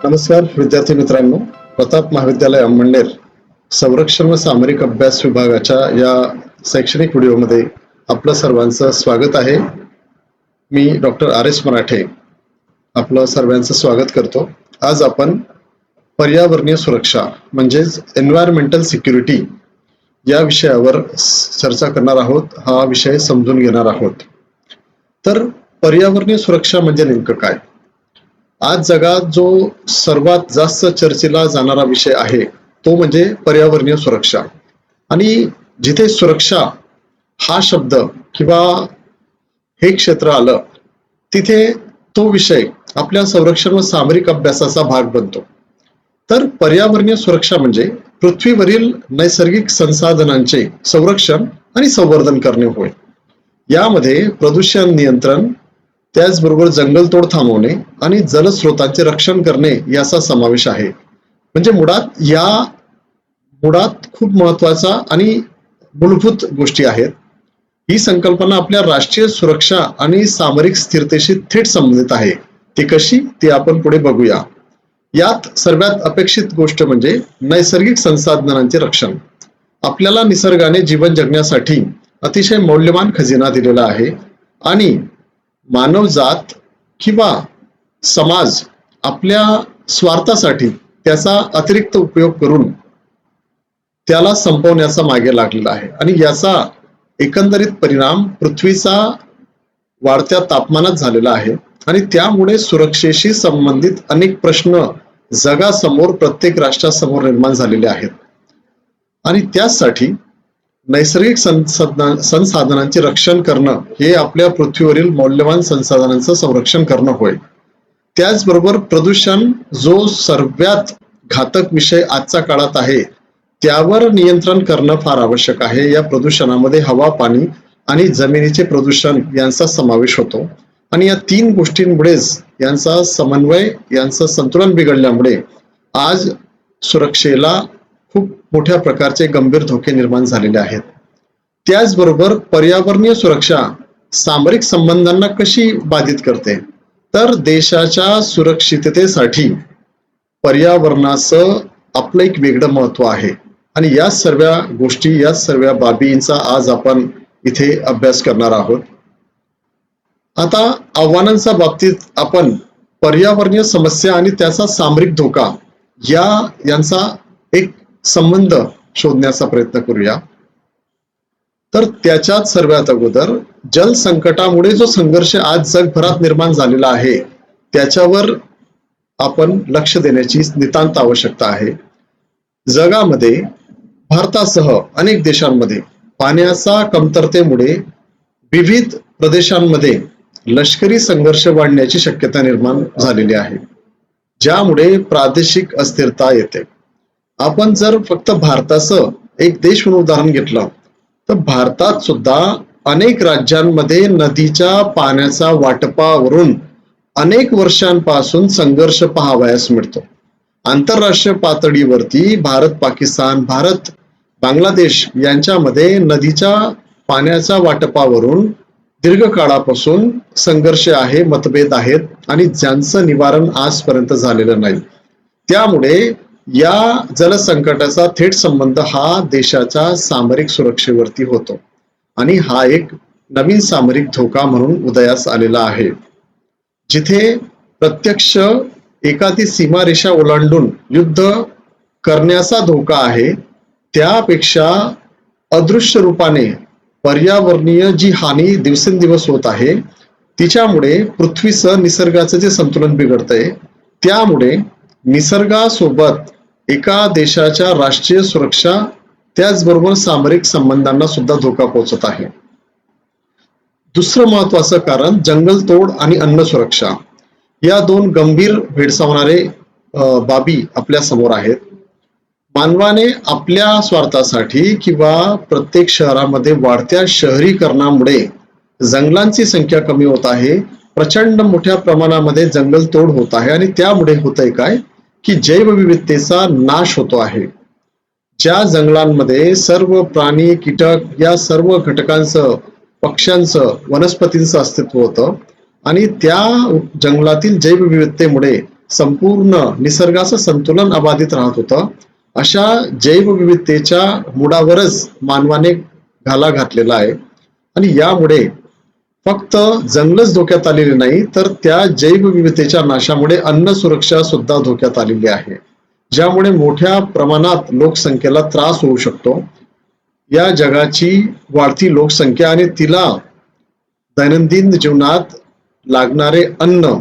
नमस्कार विद्यार्थी मित्रांनो, प्रताप महाविद्यालय अंमळनेर संरक्षण व सामरिक अभ्यास विभागाच्या या शैक्षणिक व्हिडिओमध्ये आपलं सर्वांचं स्वागत आहे. मी डॉक्टर आर.एस. मराठे आपलं सर्वांचं स्वागत करतो. आज आपण पर्यावरणीय सुरक्षा म्हणजेच एन्व्हायरमेंटल सिक्युरिटी या विषयावर चर्चा करणार आहोत. हा विषय समजून घेणार आहोत. तर पर्यावरणीय सुरक्षा म्हणजे नेमकं काय? आज जगात जो सर्वात जास्त चर्चेला जाणारा विषय आहे तो म्हणजे पर्यावरणीय सुरक्षा. आणि जिथे सुरक्षा हा शब्द किंवा हे क्षेत्र आलं तिथे तो विषय आपल्या संरक्षण व सामरिक अभ्यासाचा भाग बनतो. तर पर्यावरणीय सुरक्षा म्हणजे पृथ्वीवरील नैसर्गिक संसाधनांचे संरक्षण आणि संवर्धन करणे होय. यामध्ये प्रदूषण नियंत्रण, त्याचबरोबर जंगलतोड थांबवणे आणि जलस्रोतांचे रक्षण करणे याचा समावेश आहे. म्हणजे मुळात खूप महत्वाचा आणि मूलभूत गोष्टी आहेत. ही संकल्पना आपल्या राष्ट्रीय सुरक्षा आणि सामरिक स्थिरतेशी थेट संबंधित आहे. ती कशी ते आपण पुढे बघूया. यात सर्वात अपेक्षित गोष्ट म्हणजे नैसर्गिक संसाधनांचे रक्षण. आपल्याला निसर्गाने जीवन जगण्यासाठी अतिशय मौल्यवान खजिना दिलेला आहे आणि मानवजात किंवा समाज आपल्या स्वार्थासाठी त्याचा अतिरिक्त उपयोग करून त्याला संपवण्याचा मागे लागलेला आहे. आणि याचा एकंदरीत परिणाम पृथ्वीचा वाढत्या तापमानात झालेला आहे. आणि त्यामुळे सुरक्षेशी संबंधित अनेक प्रश्न जगासमोर, प्रत्येक राष्ट्रासमोर निर्माण झालेले आहेत. आणि त्यासाठी नैसर्गिक संसाधनांचे रक्षण करणं हे आपल्या पृथ्वीवरील मौल्यवान संसाधनांचं संरक्षण करणं होय. त्याचबरोबर प्रदूषण जो सर्वात घातक विषय आजच्या काळात आहे त्यावर नियंत्रण करणं फार आवश्यक आहे. या प्रदूषणामध्ये हवा, पाणी आणि जमिनीचे प्रदूषण यांचा समावेश होतो. आणि या तीन गोष्टींमुळेच यांचा समन्वय, यांचं संतुलन बिघडल्यामुळे आज सुरक्षेला खूप मोठ्या प्रकारचे गंभीर धोके निर्माण झालेले आहेत. त्याचबरोबर पर्यावरणीय सुरक्षा सामरिक संबंधांना कशी बाधित करते? तर देशाच्या सुरक्षिततेसाठी पर्यावरणाचं आपलं एक वेगळं महत्व आहे. आणि या सर्व गोष्टी, या सर्व बाबींचा आज आपण इथे अभ्यास करणार आहोत. आता आव्हानांच्या बाबतीत आपण पर्यावरणीय समस्या आणि त्याचा सामरिक धोका यांचा एक संबंध शोधण्याचा प्रयत्न करूया. तर त्याच्यात सर्वात अगोदर जल संकटामुळे जो संघर्ष आज जगभरात निर्माण झालेला आहे त्याच्यावर आपण लक्ष देण्याची नितांत आवश्यकता आहे. जगामध्ये भारतासह अनेक देशांमध्ये पाण्याच्या कमतरतेमुळे विविध प्रदेशांमध्ये लष्करी संघर्ष वाढण्याची शक्यता निर्माण झालेली आहे, ज्यामुळे प्रादेशिक अस्थिरता येते. आपण जर फक्त भारताचं एक देश म्हणून उदाहरण घेतलं तर भारतात सुद्धा अनेक राज्यांमध्ये नदीच्या पाण्याच्या वाटपावरून अनेक वर्षांपासून संघर्ष पाहावयास मिळतो. आंतरराष्ट्रीय पातळीवरती भारत, पाकिस्तान, बांगलादेश यांच्यामध्ये नदीच्या पाण्याच्या वाटपावरून दीर्घ काळापासून संघर्ष आहे, मतभेद आहेत आणि ज्यांचं निवारण आजपर्यंत झालेलं नाही. त्यामुळे या जलसंकटाचा थेट संबंध हा देशाच्या सामरिक सुरक्षेवरती होतो आणि हा एक नवीन सामरिक धोका म्हणून उदयास आलेला आहे. जिथे प्रत्यक्ष एखादी सीमारेषा ओलांडून युद्ध करण्याचा धोका आहे, त्यापेक्षा अदृश्य रूपाने पर्यावरणीय जी हानी दिवसेंदिवस होत आहे तिच्यामुळे पृथ्वीचं, निसर्गाचं जे संतुलन बिघडतंय, त्यामुळे निसर्गासोबत एका देशाच्या राष्ट्रीय सुरक्षा त्याचबरोबर सामरिक संबंधांना सुद्धा धोका पोहोचत आहे. दुसरं महत्वाचं कारण जंगलतोड आणि अन्न सुरक्षा. या दोन गंभीर भेडसावणारे बाबी आपल्या समोर आहेत. मानवाने आपल्या स्वार्थासाठी किंवा प्रत्येक शहरामध्ये वाढत्या शहरीकरणामुळे जंगलांची संख्या कमी होत आहे, प्रचंड मोठ्या प्रमाणामध्ये जंगलतोड होत आहे आणि त्यामुळे होतंय काय की जैवविविधतेचा नाश होतो आहे. ज्या जंगलांमध्ये सर्व प्राणी, कीटक या सर्व घटकांचं, पक्ष्यांचं, वनस्पतींचं अस्तित्व होतं आणि त्या जंगलातील जैवविविधतेमुळे संपूर्ण निसर्गाचं संतुलन अबाधित राहत होतं. अशा जैवविविधतेच्या मुळावरच मानवाने घाला घातलेला आहे आणि यामुळे फक्त जंगलच धोक्यात आलेली नाही, तर त्या जैवविविधतेच्या नाशामुळे अन्न सुरक्षा सुद्धा धोक्यात आलेली आहे, ज्यामुळे मोठ्या प्रमाणात लोकसंख्येला त्रास होऊ शकतो. या जगाची वाढती लोकसंख्या आणि तिला दैनंदिन जीवनात लागणारे अन्न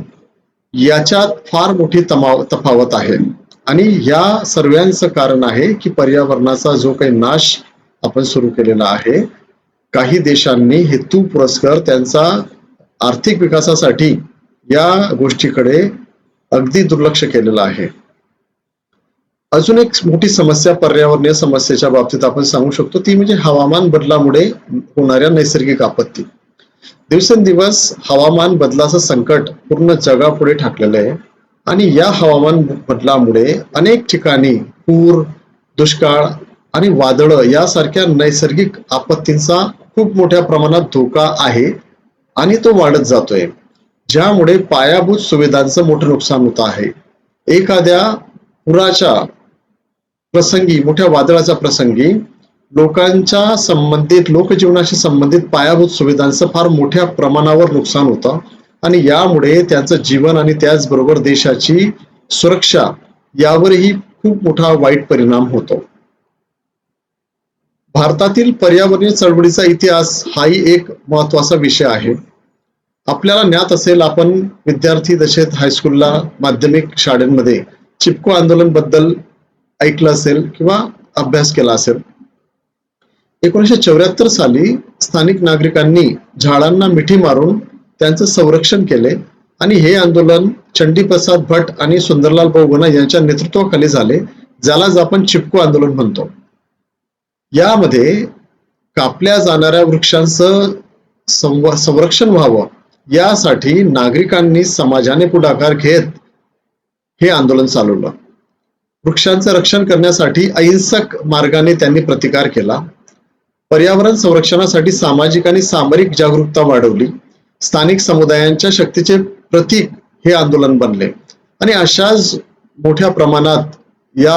याच्यात फार मोठी तफावत आहे आणि या सर्वांचं कारण आहे की पर्यावरणाचा जो काही नाश आपण सुरू केलेला आहे. काही देशांनी हेतुपुरस्सर त्यांचा आर्थिक विकासासाठी या गोष्टीकडे अगदी दुर्लक्ष केलेलं आहे. अजून एक मोठी समस्या पर्यावरणीय समस्येच्या बाबतीत आपण सांगू शकतो, ती म्हणजे हवामान बदलामुळे होणाऱ्या नैसर्गिक आपत्ती. दिवसेंदिवस हवामान बदलाचं संकट पूर्ण जगापुढे ठाकलेलं आहे आणि या हवामान बदलामुळे अनेक ठिकाणी पूर, दुष्काळ आणि वादळं यासारख्या नैसर्गिक आपत्तींचा खूप मोठ्या प्रमाणात धोका आहे आणि तो वाढत जातोय, ज्यामुळे पायाभूत सुविधांचं मोठं नुकसान होत आहे. एखाद्या पुराच्या प्रसंगी, मोठ्या वादळाच्या प्रसंगी लोकांच्या संबंधित लोकजीवनाशी संबंधित पायाभूत सुविधांचं फार मोठ्या प्रमाणावर नुकसान होतं आणि यामुळे त्यांचं जीवन आणि त्याचबरोबर देशाची सुरक्षा यावरही खूप मोठा वाईट परिणाम होतो. भारतातील पर्यावरणीय चळवळीचा इतिहास हाही एक महत्वाचा विषय आहे. आपल्याला ज्ञात असेल, आपण विद्यार्थी दशेत हायस्कूलला, माध्यमिक शाळेमध्ये चिपको आंदोलन बद्दल ऐकलं असेल किंवा अभ्यास केला असेल. 1974 साली स्थानिक नागरिकांनी झाडांना मिठी मारून त्यांचं संरक्षण केले आणि हे आंदोलन चंडीप्रसाद भट आणि सुंदरलाल बहुगुणा यांच्या नेतृत्वाखाली झाले, ज्यालाच आपण चिपको आंदोलन म्हणतो. यामध्ये कापल्या जाणाऱ्या वृक्षांचं संरक्षण व्हावं यासाठी नागरिकांनी समाजाने पुढाकार घेत हे आंदोलन चालवलं. वृक्षांचं रक्षण करण्यासाठी अहिंसक मार्गाने त्यांनी प्रतिकार केला. पर्यावरण संरक्षणासाठी सामाजिक आणि सामरिक जागरूकता वाढवली. स्थानिक समुदायांच्या शक्तीचे प्रतीक हे आंदोलन बनले आणि अशाच मोठ्या प्रमाणात या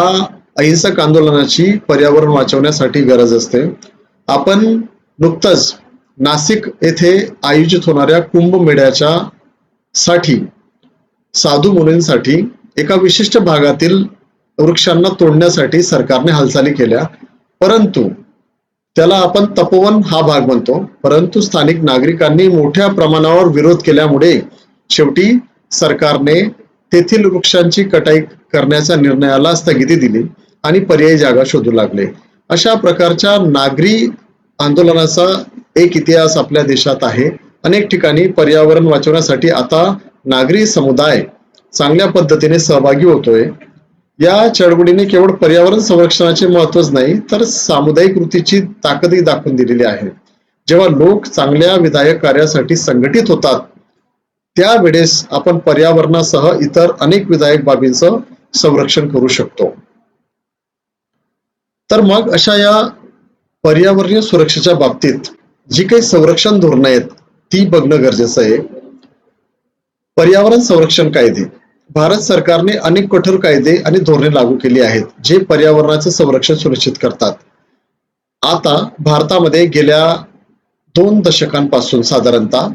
अहिंसक आंदोलनाची पर्यावरण वाचवण्यासाठी गरज असते. आपण नुकतंच नाशिक येथे आयोजित होणाऱ्या कुंभमेळ्याच्या साठी साधू मुनींसाठी एका विशिष्ट भागातील वृक्षांना तोडण्यासाठी सरकारने हालचाली केल्या, परंतु त्याला आपण तपोवन हा भाग म्हणतो. परंतु स्थानिक नागरिकांनी मोठ्या प्रमाणावर विरोध केल्यामुळे शेवटी सरकारने तेथील वृक्षांची कटाई करण्याच्या निर्णयाला स्थगिती दिली आणि पर्यायी जागा शोधू लागले. अशा प्रकारच्या नागरी आंदोलनाचा एक इतिहास आपल्या देशात आहे. अनेक ठिकाणी पर्यावरण वाचवण्यासाठी आता नागरी समुदाय चांगल्या पद्धतीने सहभागी होतोय. या चळवळीने केवळ पर्यावरण संरक्षणाचे महत्वच नाही, तर सामुदायिक कृतीची ताकदही दाखवून दिलेली आहे. जेव्हा लोक चांगल्या विधायक कार्यासाठी संघटित होतात, त्यावेळेस आपण पर्यावरणासह इतर अनेक विधायक बाबींचं संरक्षण करू शकतो. तर मग अशा या पर्यावरणीय सुरक्षेच्या बाबतीत जी काही संरक्षण धोरणं आहेत ती बघणं गरजेचं आहे. पर्यावरण संरक्षण कायदे. भारत सरकारने अनेक कठोर कायदे आणि धोरणे लागू केली आहेत जे पर्यावरणाचे संरक्षण सुनिश्चित करतात. आता भारतामध्ये गेल्या 2 दशकांपासून साधारणतः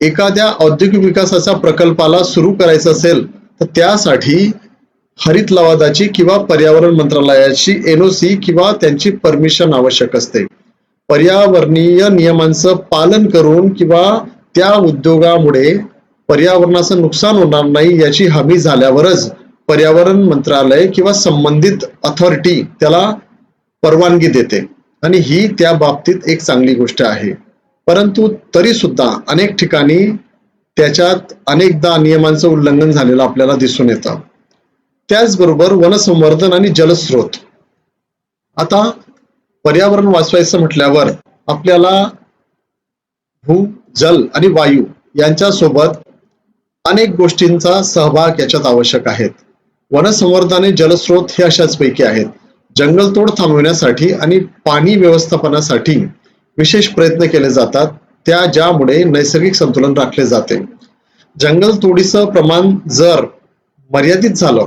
एखाद्या औद्योगिक विकासाच्या प्रकल्पाला सुरू करायचं असेल तर त्यासाठी हरित लवादाची किंवा पर्यावरण मंत्रालयाची NOC किंवा त्यांची परमिशन आवश्यक असते. पर्यावरणीय नियमांचं पालन करून किंवा त्या उद्योगामुळे पर्यावरणाचं नुकसान होणार नाही याची हमी झाल्यावरच पर्यावरण मंत्रालय किंवा संबंधित अथॉरिटी त्याला परवानगी देते आणि ही त्या बाबतीत एक चांगली गोष्ट आहे. परंतु तरी सुद्धा अनेक ठिकाणी त्याच्यात अनेकदा नियमांचं उल्लंघन झालेलं आपल्याला दिसून येतं. त्याचबरोबर वनसंवर्धन आणि जलस्रोत. आता पर्यावरण वाचवायचं म्हटल्यावर आपल्याला भू, जल आणि वायू यांच्यासोबत अनेक गोष्टींचा सहभाग याच्यात आवश्यक आहेत. वनसंवर्धन आणि जलस्रोत हे अशाच पैकी आहेत. जंगलतोड थांबवण्यासाठी आणि पाणी व्यवस्थापनासाठी विशेष प्रयत्न केले जातात, ज्यामुळे नैसर्गिक संतुलन राखले जाते. जंगलतोडीचं प्रमाण जर मर्यादित झालं.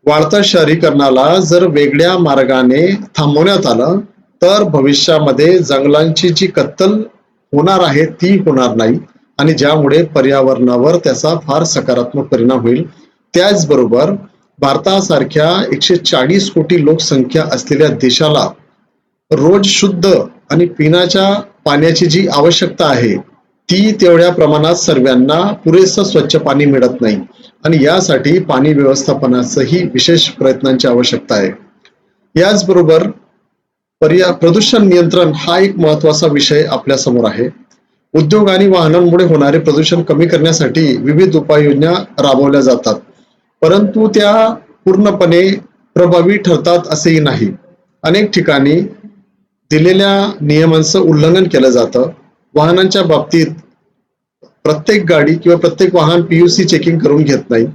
वाढत्या शहरीकरणाला जर वेगळ्या मार्गाने थांबवण्यात आलं तर भविष्यामध्ये जंगलांची जी कत्तल होणार आहे ती होणार नाही आणि ज्यामुळे पर्यावरणावर त्याचा फार सकारात्मक परिणाम होईल. त्याचबरोबर भारतासारख्या 140 कोटी लोकसंख्या असलेल्या देशाला रोज शुद्ध आणि पिण्याच्या पाण्याची जी आवश्यकता आहे ती तेवढ्या प्रमाणात सर्वांना पुरेसं स्वच्छ पाणी मिळत नाही आणि यासाठी पाणी व्यवस्थापनाचंही विशेष प्रयत्नांची आवश्यकता आहे. याचबरोबर प्रदूषण नियंत्रण हा एक महत्वाचा विषय आपल्या समोर आहे. उद्योग आणि वाहनांमुळे होणारे प्रदूषण कमी करण्यासाठी विविध उपाययोजना राबवल्या जातात, परंतु त्या पूर्णपणे प्रभावी ठरतात असेही नाही. अनेक ठिकाणी दिलेल्या नियमांचं उल्लंघन केलं जातं. वाहनांच्या बाबतीत प्रत्येक गाडी किंवा प्रत्येक वाहन PUC चेकिंग करून घेत नाही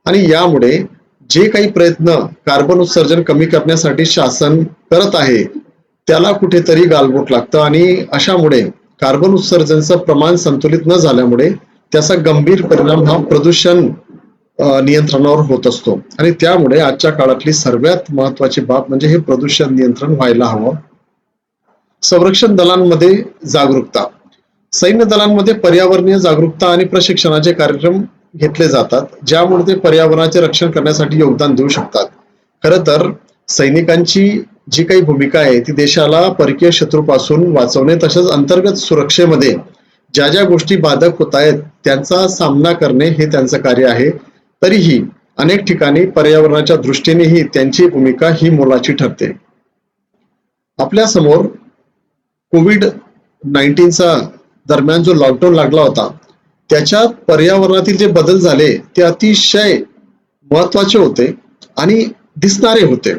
आणि यामुळे जे काही प्रयत्न कार्बन उत्सर्जन कमी करण्यासाठी शासन करत आहे त्याला कुठेतरी गालबोट लागतं आणि अशामुळे कार्बन उत्सर्जनचं प्रमाण संतुलित न झाल्यामुळे त्याचा गंभीर परिणाम हा प्रदूषण नियंत्रणावर होत असतो आणि त्यामुळे आजच्या काळातली सर्वात महत्वाची बाब म्हणजे हे प्रदूषण नियंत्रण व्हायला हवं. संरक्षण दलांमध्ये जागरूकता. सैन्य दलांमध्ये पर्यावरणीय जागरूकता आणि प्रशिक्षणाचे कार्यक्रम घेतले जातात ज्यामुळे ते पर्यावरणाचे रक्षण करण्यासाठी योगदान देऊ शकतात. खरं तर सैनिकांची जी काही भूमिका आहे ती देशाला परकीय शत्रूपासून वाचवणे तसेच अंतर्गत सुरक्षेमध्ये ज्या ज्या गोष्टी बाधक होत आहेत त्यांचा सामना करणे हे त्यांचं कार्य आहे. तरीही अनेक ठिकाणी पर्यावरणाच्या दृष्टीनेही त्यांची भूमिका ही मोलाची ठरते. आपल्या समोर कोविड-19चा दरम्यान जो लॉकडाऊन लागला होता त्याच्यात पर्यावरणातील जे बदल झाले ते अतिशय महत्वाचे होते आणि दिसणारे होते.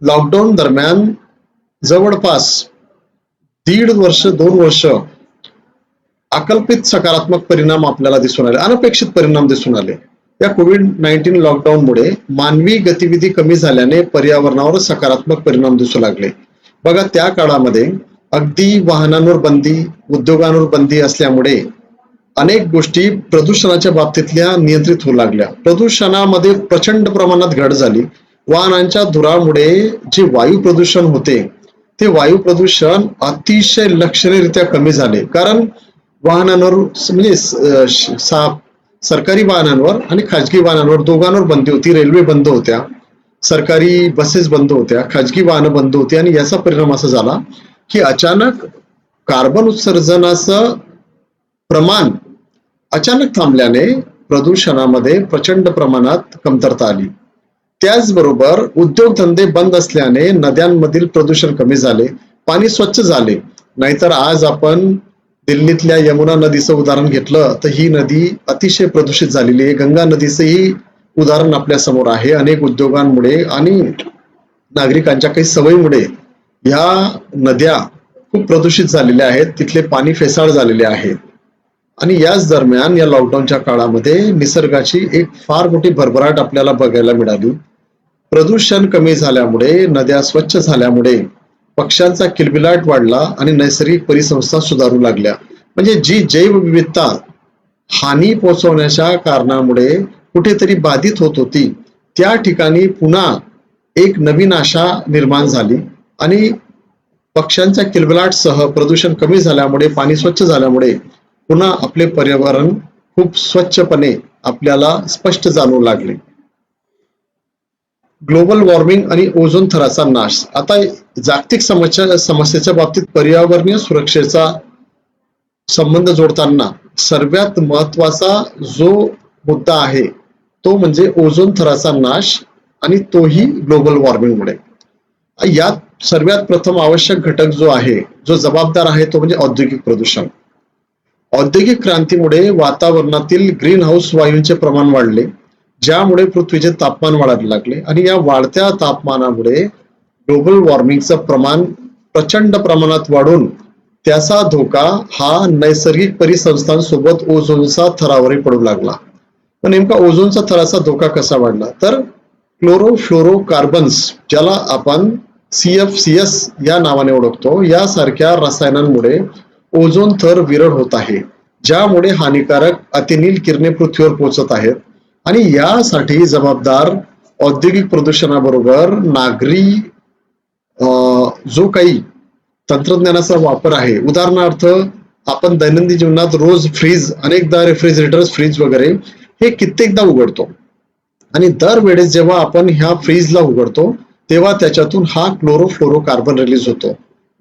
लॉकडाऊन दरम्यान जवळपास 1.5 वर्ष 2 वर्ष अकल्पित सकारात्मक परिणाम आपल्याला दिसून आले, अनपेक्षित परिणाम दिसून आले. या कोविड-19 लॉकडाऊनमुळे मानवी गतिविधी कमी झाल्याने पर्यावरणावर सकारात्मक परिणाम दिसू लागले. बघा, त्या काळामध्ये अगदी वाहनांवर बंदी, उद्योगांवर बंदी असल्यामुळे अनेक गोष्टी प्रदूषणाच्या बाबतीतल्या नियंत्रित होऊ लागल्या. प्रदूषणामध्ये प्रचंड प्रमाणात घट झाली. वाहनांच्या धुरामुळे जे वायू प्रदूषण होते ते वायू प्रदूषण अतिशय लक्षणीयरित्या कमी झाले, कारण वाहनांवर म्हणजे सरकारी वाहनांवर आणि खाजगी वाहनांवर दोघांवर बंदी होती. रेल्वे बंद होत्या, सरकारी बसेस बंद होत्या, खाजगी वाहनं बंद होती आणि याचा परिणाम असा झाला की अचानक कार्बन उत्सर्जनाचं प्रमाण अचानक थांबल्याने प्रदूषणामध्ये प्रचंड प्रमाणात कमतरता आली. त्याचबरोबर उद्योगधंदे बंद असल्याने नद्यांमधील प्रदूषण कमी झाले, पाणी स्वच्छ झाले. नाहीतर आज आपण दिल्लीतल्या यमुना नदीचं उदाहरण घेतलं तर ही नदी अतिशय प्रदूषित झालेली आहे. गंगा नदीचंही उदाहरण आपल्या समोर आहे. अनेक उद्योगांमुळे आणि नागरिकांच्या काही सवयीमुळे ह्या नद्या खूप प्रदूषित झालेल्या आहेत, तिथले पाणी फेसाळ झालेले आहे. आणि याच दरम्यान या लॉकडाऊनच्या काळामध्ये निसर्गाची एक फार मोठी भरभराट आपल्याला बघायला मिळाली. प्रदूषण कमी झाल्यामुळे, नद्या स्वच्छ झाल्यामुळे पक्ष्यांचा किलबिलाट वाढला आणि नैसर्गिक परिसंस्था सुधारू लागल्या. म्हणजे जी जैवविविधता हानी पोहोचवण्याच्या कारणामुळे कुठेतरी बाधित होत होती त्या ठिकाणी पुन्हा एक नवीन आशा निर्माण झाली आणि पक्ष्यांच्या किलबिलाटसह प्रदूषण कमी झाल्यामुळे, पाणी स्वच्छ झाल्यामुळे पुन्हा आपले पर्यावरण खूप स्वच्छपणे आपल्याला स्पष्ट जाणवू लागले. ग्लोबल वॉर्मिंग आणि ओझोन थराचा नाश. आता जागतिक समस्येच्या बाबतीत पर्यावरणीय सुरक्षेचा संबंध जोडताना सर्वात महत्वाचा जो मुद्दा आहे तो म्हणजे ओझोन थराचा नाश आणि तोही ग्लोबल वॉर्मिंगमुळे. यात सर्वात प्रथम आवश्यक घटक जो आहे, जो जबाबदार आहे तो म्हणजे औद्योगिक प्रदूषण. औद्योगिक क्रांतीमुळे वातावरणातील ग्रीन हाऊस वायूंचे प्रमाण वाढले, ज्यामुळे पृथ्वीचे तापमान वाढायला लागले आणि या वाढत्या तापमानामुळे ग्लोबल वॉर्मिंगचं प्रमाण प्रचंड प्रमाणात वाढून त्याचा धोका हा नैसर्गिक परिसंस्थांसोबत ओझोनचा थरावरही पडू लागला. पण नेमका ओझोनचा थराचा धोका कसा वाढला तर क्लोरोफ्लोरोकार्बन्स, ज्याला आपण CFCs या नावाने ओळखतो, यासारख्या रसायनांमुळे ओझोन थर विरळ होत आहे, ज्यामुळे हानिकारक अतिनील किरणे पृथ्वीवर पोहोचत आहेत आणि यासाठी जबाबदार औद्योगिक प्रदूषणाबरोबर नागरी जो काही तंत्रज्ञानाचा वापर आहे, उदाहरणार्थ आपण दैनंदिन जीवनात रोज फ्रीज, अनेकदा रेफ्रिजरेटर्स, फ्रीज वगैरे हे कित्येकदा उघडतो आणि दरवेळेस जेव्हा आपण ह्या फ्रीजला उघडतो तेव्हा त्याच्यातून हा क्लोरोफ्लोरोकार्बन रिलीज होतो.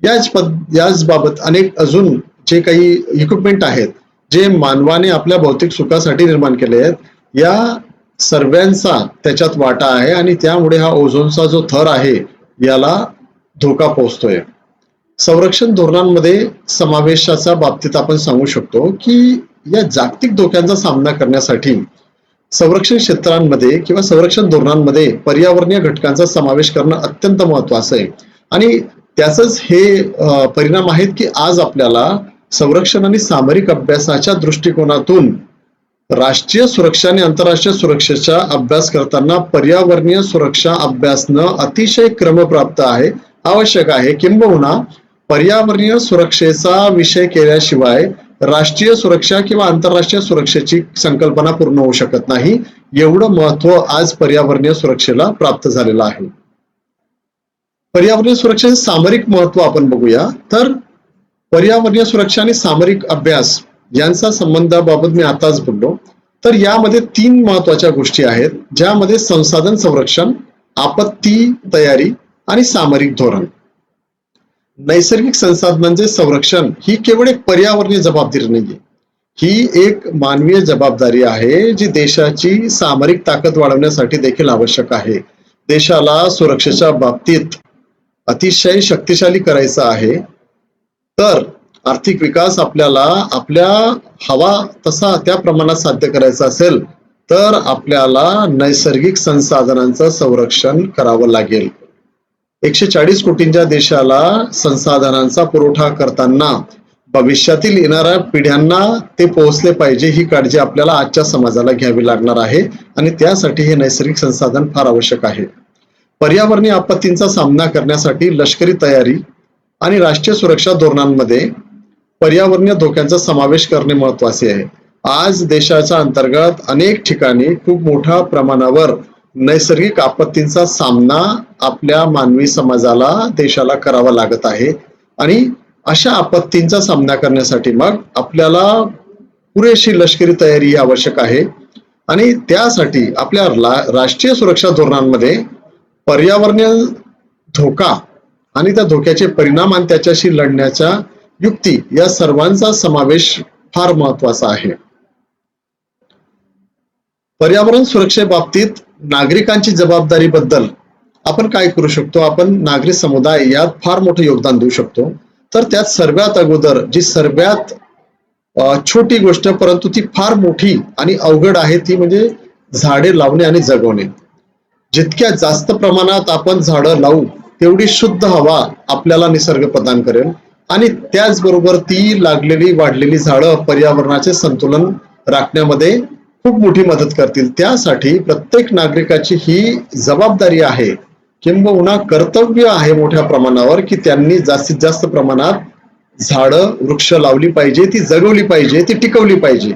याच बाबत अनेक अजून जे काही इक्विपमेंट आहेत जे मानवाने आपल्या भौतिक सुखासाठी निर्माण केले आहेत, या सर्वांचा त्याच्यात वाटा आहे आणि त्यामुळे हा ओझोनचा जो थर आहे याला धोका पोहोचतोय. संरक्षण धोरणांमध्ये समावेशाच्या बाबतीत आपण सांगू शकतो की या जागतिक धोक्यांचा सामना करण्यासाठी संरक्षण क्षेत्रांमध्ये किंवा संरक्षण धोरणांमध्ये पर्यावरणीय घटकांचा समावेश करणं अत्यंत महत्वाचं आहे आणि त्याचंच हे परिणाम आहेत की आज आपल्याला संरक्षण आणि सामरिक अभ्यासाच्या दृष्टिकोनातून राष्ट्रीय सुरक्षा आणि आंतरराष्ट्रीय सुरक्षेचा अभ्यास करताना पर्यावरणीय सुरक्षा अभ्यासनं अतिशय क्रमप्राप्त आहे, आवश्यक आहे. किंबहुना पर्यावरणीय सुरक्षेचा विषय केल्याशिवाय राष्ट्रीय सुरक्षा किंवा आंतरराष्ट्रीय सुरक्षेची संकल्पना पूर्ण होऊ शकत नाही. एवढं महत्व आज पर्यावरणीय सुरक्षेला प्राप्त झालेलं आहे. पर्यावरणीय सुरक्षेचे सामरिक महत्व आपण बघूया तर पर्यावरणीय सुरक्षा आणि सामरिक अभ्यास यांचा संबंधाबाबत मी आताच बोललो. तर यामध्ये 3 महत्वाच्या गोष्टी आहेत ज्यामध्ये संसाधन संरक्षण, आपत्ती तयारी आणि सामरिक धोरण. नैसर्गिक संसाधनांचे संरक्षण ही केवळ एक पर्यावरणीय जबाबदारी नाहीये, ही एक मानवीय जबाबदारी आहे जी देशाची सामरिक ताकद वाढवण्यासाठी देखील आवश्यक आहे. देशाला सुरक्षेच्या बाबतीत अतिशय शक्तिशाली करायचा आहे तर आर्थिक विकास आपल्याला आपल्या हवा तसा त्या प्रमाणात साध्य करायचा असेल तर आपल्याला नैसर्गिक संसाधनांचं संरक्षण करावं लागेल. 140 कोटींच्या देशाला संसाधनांचा पुरवठा करताना भविष्यातील येणाऱ्या पिढ्यांना ते पोहोचले पाहिजे ही काळजी आपल्याला आजच्या समाजाला घ्यावी लागणार आहे आणि त्यासाठी हे नैसर्गिक संसाधन फार आवश्यक आहे. पर्यावरणीय आपत्तींचा सामना करण्यासाठी लष्करी तयारी आणि राष्ट्रीय सुरक्षा धोरणांमध्ये पर्यावरणीय धोक्यांचा समावेश करणे महत्वाचे आहे. आज देशाच्या अंतर्गत अनेक ठिकाणी खूप मोठ्या प्रमाणावर नैसर्गिक आपत्तींचा सामना आपल्या मानवी समाजाला, देशाला करावा लागत आहे आणि अशा आपत्तींचा सामना करण्यासाठी मग आपल्याला पुरेशी लष्करी तयारी ही आवश्यक आहे आणि त्यासाठी आपल्या राष्ट्रीय सुरक्षा धोरणांमध्ये पर्यावरणीय धोका आणि त्या धोक्याचे परिणाम आणि त्याच्याशी लढण्याच्या युक्ती या सर्वांचा समावेश फार महत्वाचा आहे. पर्यावरण सुरक्षेबाबतीत नागरिकांची जबाबदारी बद्दल आपण काय करू शकतो, आपण नागरिक समुदाय यात फार मोठं योगदान देऊ शकतो. तर त्यात सर्वात अगोदर जी सर्वात छोटी गोष्ट परंतु ती फार मोठी आणि अवघड आहे ती म्हणजे झाडे लावणे आणि जगवणे. जितक्या जास्त प्रमाणात आपण झाडं लावू तेवढी शुद्ध हवा आपल्याला निसर्ग प्रदान करेल आणि त्याचबरोबर ती लागलेली वाढलेली झाडं पर्यावरणाचे संतुलन राखण्यामध्ये खूप मोठी मदत करतील. त्यासाठी प्रत्येक नागरिकाची ही जबाबदारी आहे किंबहुना कर्तव्य आहे मोठ्या प्रमाणावर की त्यांनी जास्तीत जास्त प्रमाणात झाडं वृक्ष लावली पाहिजे, ती जगवली पाहिजे, ती टिकवली पाहिजे.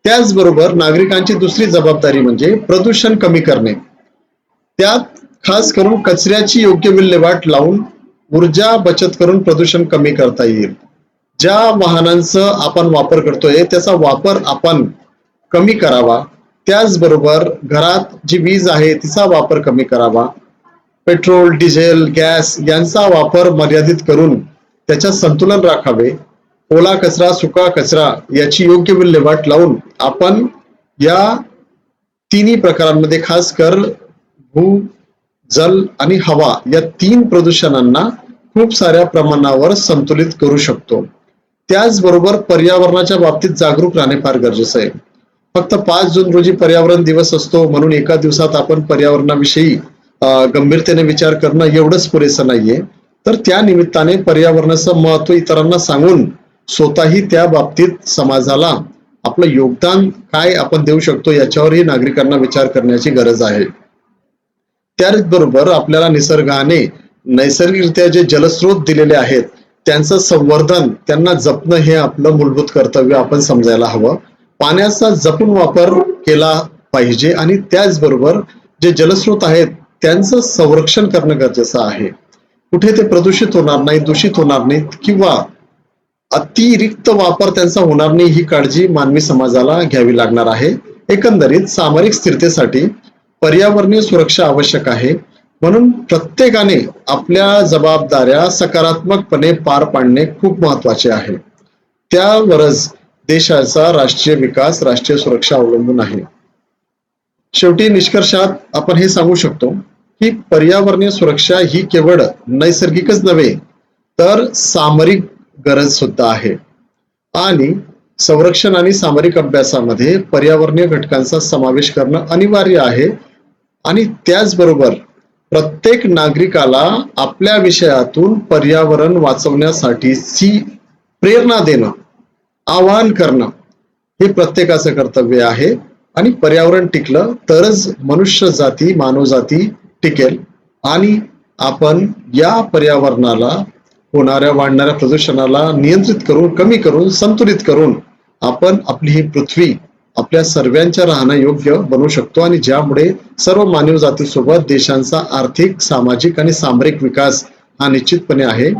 त्याचबरोबर नागरिकांची दुसरी जबाबदारी म्हणजे प्रदूषण कमी करणे. त्यात खास करून कचऱ्याची योग्य विल्हेवाट लावून ऊर्जा बचत करून प्रदूषण कमी करता येईल. ज्या वाहनांचा आपण वापर करतोय त्याचा वापर आपण कमी करावा. त्याचबरोबर घरात जी वीज आहे तिचा वापर कमी करावा. पेट्रोल, डिझेल, गॅस यांचा वापर मर्यादित करून त्याच्या संतुलन राखावे. ओला कचरा, सुका कचरा याची योग्य विल्हेवाट लावून आपण या तिन्ही प्रकारांमध्ये खास कर भू, जल आणि हवा या 3 प्रदूषणांना खूप साऱ्या प्रमाणावर संतुलित करू शकतो. त्याचबरोबर पर्यावरणाच्या बाबतीत जागरूक राहणे फार गरजेचं आहे. फक्त 5 जून रोजी पर्यावरण दिवस असतो म्हणून एका दिवसात आपण पर्यावरणाविषयी गंभीरतेने विचार करणं एवढंच पुरेसं नाहीये. तर त्या निमित्ताने पर्यावरणाचं महत्व इतरांना सांगून स्वतःही त्या बाबतीत समाजाला आपलं योगदान काय आपण देऊ शकतो याच्यावरही नागरिकांना विचार करण्याची गरज आहे. त्याचबरोबर आपल्याला निसर्गाने नैसर्गिकरित्या जे जलस्रोत दिलेले आहेत त्यांचं संवर्धन, त्यांना जपणं हे आपलं मूलभूत कर्तव्य आपण समजायला हवं. पाण्याचा जपून वापर केला पाहिजे आणि त्याचबरोबर जे जलस्रोत आहेत त्यांचं संरक्षण करणं गरजेचं आहे. कुठे ते प्रदूषित होणार नाही, दूषित होणार नाहीत किंवा अतिरिक्त वापर त्यांचा होणार नाही ही काळजी मानवी समाजाला घ्यावी लागणार आहे. एकंदरीत सामरिक स्थिरतेसाठी पर्यावरणीय सुरक्षा आवश्यक आहे. म्हणून प्रत्येकाने आपल्या जबाबदाऱ्या सकारात्मकपणे पार पाडणे खूप महत्वाचे आहे. त्यावरच देशाचा राष्ट्रीय विकास, राष्ट्रीय सुरक्षा अवलंबून आहे. शेवटी निष्कर्षात आपण हे सांगू शकतो की पर्यावरणीय सुरक्षा ही केवळ नैसर्गिकच नव्हे तर सामरिक गरज सुद्धा आहे आणि संरक्षण आणि सामरिक अभ्यासामध्ये पर्यावरणीय घटकांचा समावेश करणं अनिवार्य आहे. आणि त्याचबरोबर प्रत्येक नागरिकाला आपल्या विषयातून पर्यावरण वाचवण्यासाठीची प्रेरणा देणं, आवाहन करणं हे प्रत्येकाचं कर्तव्य आहे. आणि पर्यावरण टिकलं तरच मनुष्य जाती, मानवजाती टिकेल आणि आपण या पर्यावरणाला होणाऱ्या वाढणाऱ्या प्रदूषणाला नियंत्रित करून, कमी करून, संतुलित करून आपण आपली ही पृथ्वी आपल्या सर्वांच्या राहणं योग्य बनवू शकतो आणि ज्यामुळे सर्व मानव जातीसोबत देशांचा आर्थिक, सामाजिक आणि सामरिक विकास हा निश्चितपणे आहे.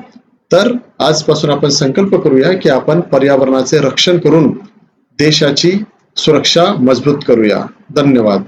तर आजपासून आपण संकल्प करूया की आपण पर्यावरणाचे रक्षण करून देशाची सुरक्षा मजबूत करूया. धन्यवाद.